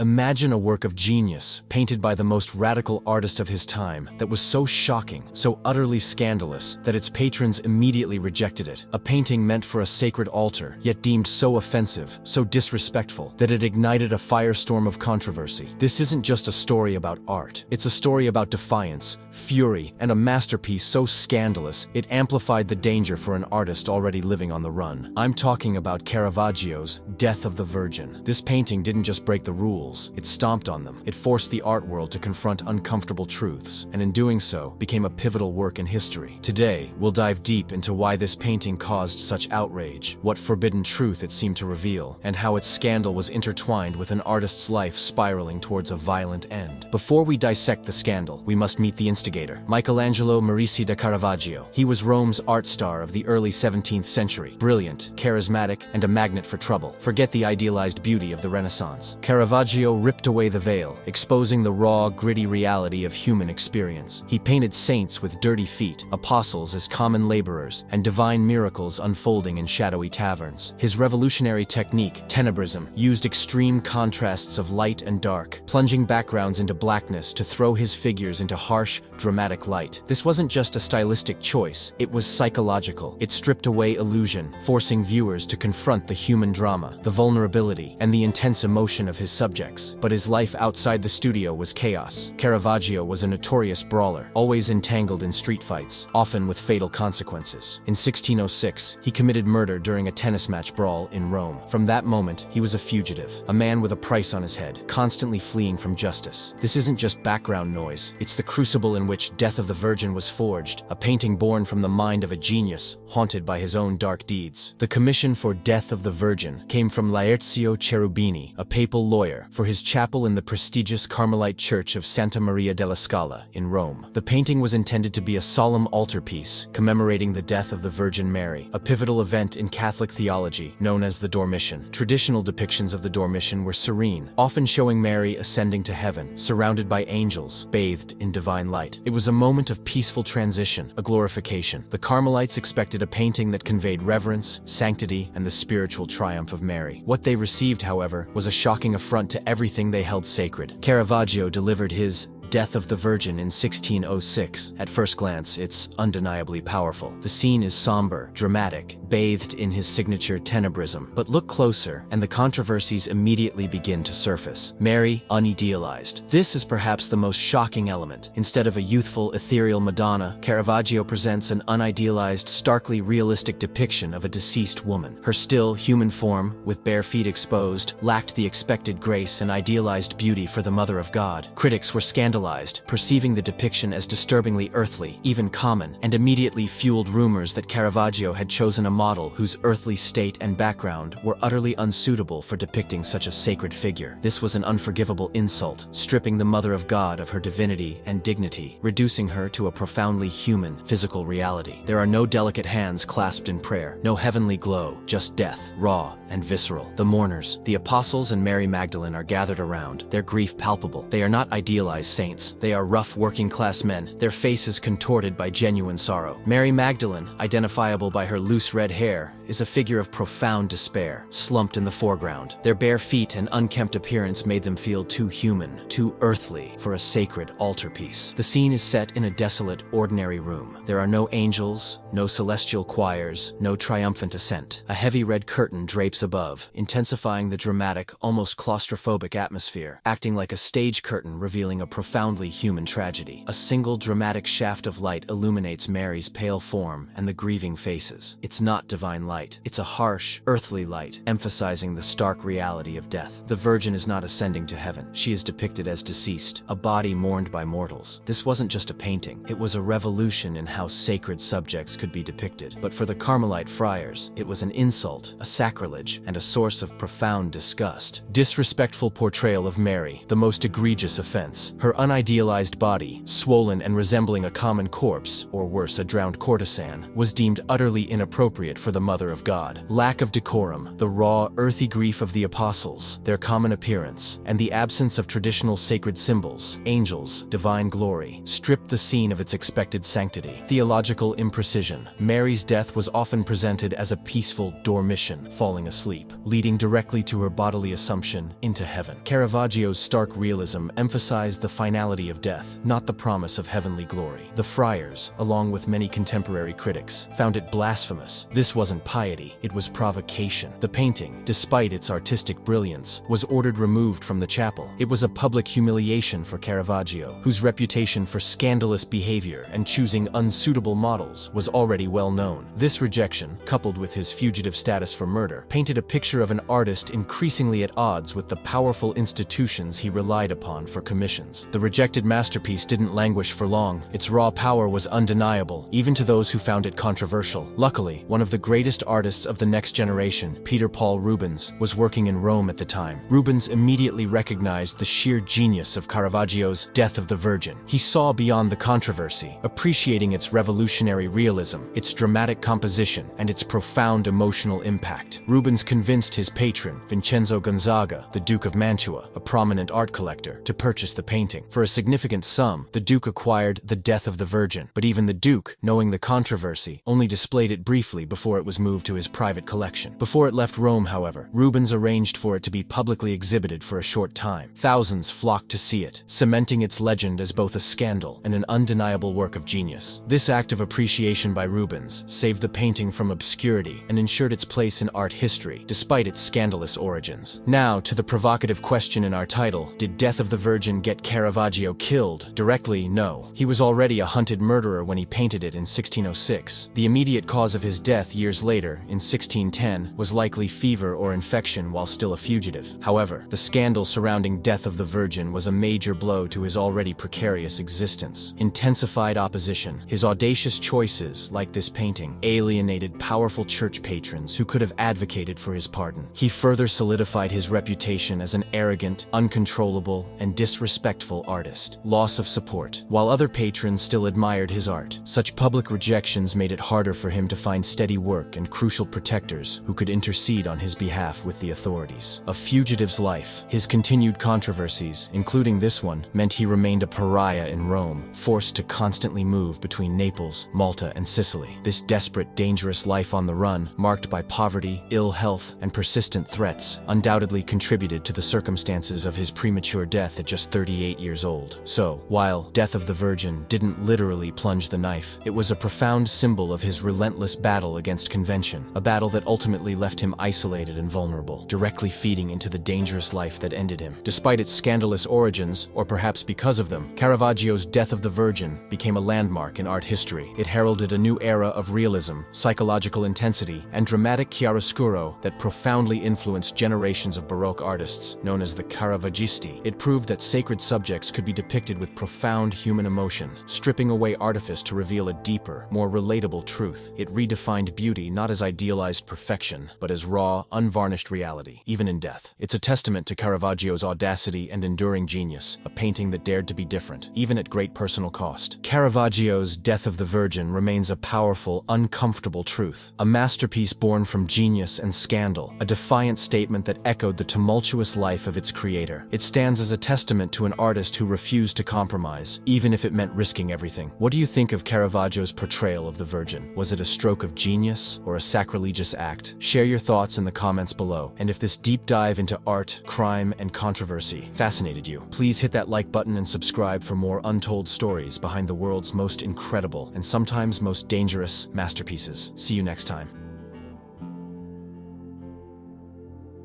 Imagine a work of genius, painted by the most radical artist of his time, that was so shocking, so utterly scandalous, that its patrons immediately rejected it. A painting meant for a sacred altar, yet deemed so offensive, so disrespectful, that it ignited a firestorm of controversy. This isn't just a story about art. It's a story about defiance, fury, and a masterpiece so scandalous, it amplified the danger for an artist already living on the run. I'm talking about Caravaggio's Death of the Virgin. This painting didn't just break the rules, it stomped on them. It forced the art world to confront uncomfortable truths, and in doing so, became a pivotal work in history. Today, we'll dive deep into why this painting caused such outrage, what forbidden truth it seemed to reveal, and how its scandal was intertwined with an artist's life spiraling towards a violent end. Before we dissect the scandal, we must meet the instigator, Michelangelo Merisi da Caravaggio. He was Rome's art star of the early 17th century, brilliant, charismatic, and a magnet for trouble. Forget the idealized beauty of the Renaissance. Caravaggio ripped away the veil, exposing the raw, gritty reality of human experience. He painted saints with dirty feet, apostles as common laborers, and divine miracles unfolding in shadowy taverns. His revolutionary technique, tenebrism, used extreme contrasts of light and dark, plunging backgrounds into blackness to throw his figures into harsh, dramatic light. This wasn't just a stylistic choice, it was psychological. It stripped away illusion, forcing viewers to confront the human drama, the vulnerability, and the intense emotion of his subjects. But his life outside the studio was chaos. Caravaggio was a notorious brawler, always entangled in street fights, often with fatal consequences. In 1606, he committed murder during a tennis match brawl in Rome. From that moment, he was a fugitive, a man with a price on his head, constantly fleeing from justice. This isn't just background noise, it's the crucible in which Death of the Virgin was forged, a painting born from the mind of a genius, haunted by his own dark deeds. The commission for Death of the Virgin came from Laertio Cherubini, a papal lawyer, for his chapel in the prestigious Carmelite church of Santa Maria della Scala in Rome. The painting was intended to be a solemn altarpiece commemorating the death of the Virgin Mary, a pivotal event in Catholic theology known as the Dormition. Traditional depictions of the Dormition were serene, often showing Mary ascending to heaven, surrounded by angels, bathed in divine light. It was a moment of peaceful transition, a glorification. The Carmelites expected a painting that conveyed reverence, sanctity, and the spiritual triumph of Mary. What they received, however, was a shocking affront to everything they held sacred. Caravaggio delivered his Death of the Virgin in 1606. At first glance, it's undeniably powerful. The scene is somber, dramatic, bathed in his signature tenebrism. But look closer, and the controversies immediately begin to surface. Mary, unidealized. This is perhaps the most shocking element. Instead of a youthful, ethereal Madonna, Caravaggio presents an unidealized, starkly realistic depiction of a deceased woman. Her still, human form, with bare feet exposed, lacked the expected grace and idealized beauty for the Mother of God. Critics were scandalized, perceiving the depiction as disturbingly earthly, even common, and immediately fueled rumors that Caravaggio had chosen a model whose earthly state and background were utterly unsuitable for depicting such a sacred figure. This was an unforgivable insult, stripping the Mother of God of her divinity and dignity, reducing her to a profoundly human, physical reality. There are no delicate hands clasped in prayer, no heavenly glow, just death, raw and visceral. The mourners, the apostles and Mary Magdalene are gathered around, their grief palpable. They are not idealized saints. They are rough working-class men, their faces contorted by genuine sorrow. Mary Magdalene, identifiable by her loose red hair, is a figure of profound despair, slumped in the foreground. Their bare feet and unkempt appearance made them feel too human, too earthly for a sacred altarpiece. The scene is set in a desolate, ordinary room. There are no angels, no celestial choirs, no triumphant ascent. A heavy red curtain drapes above, intensifying the dramatic, almost claustrophobic atmosphere, acting like a stage curtain revealing a profoundly human tragedy. A single dramatic shaft of light illuminates Mary's pale form and the grieving faces. It's not divine light. It's a harsh, earthly light, emphasizing the stark reality of death. The Virgin is not ascending to heaven. She is depicted as deceased, a body mourned by mortals. This wasn't just a painting. It was a revolution in how sacred subjects could be depicted. But for the Carmelite friars, it was an insult, a sacrilege, and a source of profound disgust. Disrespectful portrayal of Mary, the most egregious offense. Her unidealized body, swollen and resembling a common corpse, or worse, a drowned courtesan, was deemed utterly inappropriate for the Mother of God. Lack of decorum, the raw, earthy grief of the apostles, their common appearance, and the absence of traditional sacred symbols, angels, divine glory, stripped the scene of its expected sanctity. Theological imprecision. Mary's death was often presented as a peaceful dormition, falling asleep, leading directly to her bodily assumption into heaven. Caravaggio's stark realism emphasized the finality of death, not the promise of heavenly glory. The friars, along with many contemporary critics, found it blasphemous. This wasn't piety, it was provocation. The painting, despite its artistic brilliance, was ordered removed from the chapel. It was a public humiliation for Caravaggio, whose reputation for scandalous behavior and choosing unsuitable models was already well known. This rejection, coupled with his fugitive status for murder, painted a picture of an artist increasingly at odds with the powerful institutions he relied upon for commissions. The rejected masterpiece didn't languish for long. Its raw power was undeniable, even to those who found it controversial. Luckily, one of the greatest artists of the next generation, Peter Paul Rubens, was working in Rome at the time. Rubens immediately recognized the sheer genius of Caravaggio's Death of the Virgin. He saw beyond the controversy, appreciating its revolutionary realism, its dramatic composition, and its profound emotional impact. Rubens convinced his patron, Vincenzo Gonzaga, the Duke of Mantua, a prominent art collector, to purchase the painting. For a significant sum, the Duke acquired the Death of the Virgin, but even the Duke, knowing the controversy, only displayed it briefly before it was moved to his private collection. Before it left Rome, however, Rubens arranged for it to be publicly exhibited for a short time. Thousands flocked to see it, cementing its legend as both a scandal and an undeniable work of genius. This act of appreciation by Rubens saved the painting from obscurity and ensured its place in art history, despite its scandalous origins. Now, to the provocative question in our title, did Death of the Virgin get Caravaggio killed? Directly, no. He was already a hunted murderer when he painted it in 1606. The immediate cause of his death years later, in 1610, was likely fever or infection while still a fugitive. However, the scandal surrounding Death of the Virgin was a major blow to his already precarious existence. Intensified opposition, his audacious choices, like this painting, alienated powerful church patrons who could have advocated for his pardon. He further solidified his reputation as an arrogant, uncontrollable, and disrespectful artist. Loss of support. While other patrons still admired his art, such public rejections made it harder for him to find steady work and crucial protectors who could intercede on his behalf with the authorities. A fugitive's life. His continued controversies, including this one, meant he remained a pariah in Rome, forced to constantly move between Naples, Malta, and Sicily. This desperate, dangerous life on the run, marked by poverty, ill health, and persistent threats, undoubtedly contributed to the circumstances of his premature death at just 38 years old. So, while Death of the Virgin didn't literally plunge the knife, it was a profound symbol of his relentless battle against convention, a battle that ultimately left him isolated and vulnerable, directly feeding into the dangerous life that ended him. Despite its scandalous origins, or perhaps because of them, Caravaggio's Death of the Virgin became a landmark in art history. It heralded a new era of realism, psychological intensity, and dramatic chiaroscuro that profoundly influenced generations of Baroque artists, known as the Caravaggisti. It proved that sacred subjects could be depicted with profound human emotion, stripping away artifice to reveal a deeper, more relatable truth. It redefined beauty not as idealized perfection, but as raw, unvarnished reality, even in death. It's a testament to Caravaggio's audacity and enduring genius, a painting that dared to be different, even at great personal cost. Caravaggio's Death of the Virgin remains a powerful, uncomfortable truth, a masterpiece born from genius and scandal, a defiant statement that echoed the tumultuous life of its creator. It stands as a testament to an artist who refused to compromise, even if it meant risking everything. What do you think of Caravaggio's portrayal of the Virgin? Was it a stroke of genius or a sacrilegious act? Share your thoughts in the comments below, and if this deep dive into art, crime, and controversy fascinated you, please hit that like button and subscribe for more untold stories behind the world's most incredible and sometimes most dangerous masterpieces. See you next time.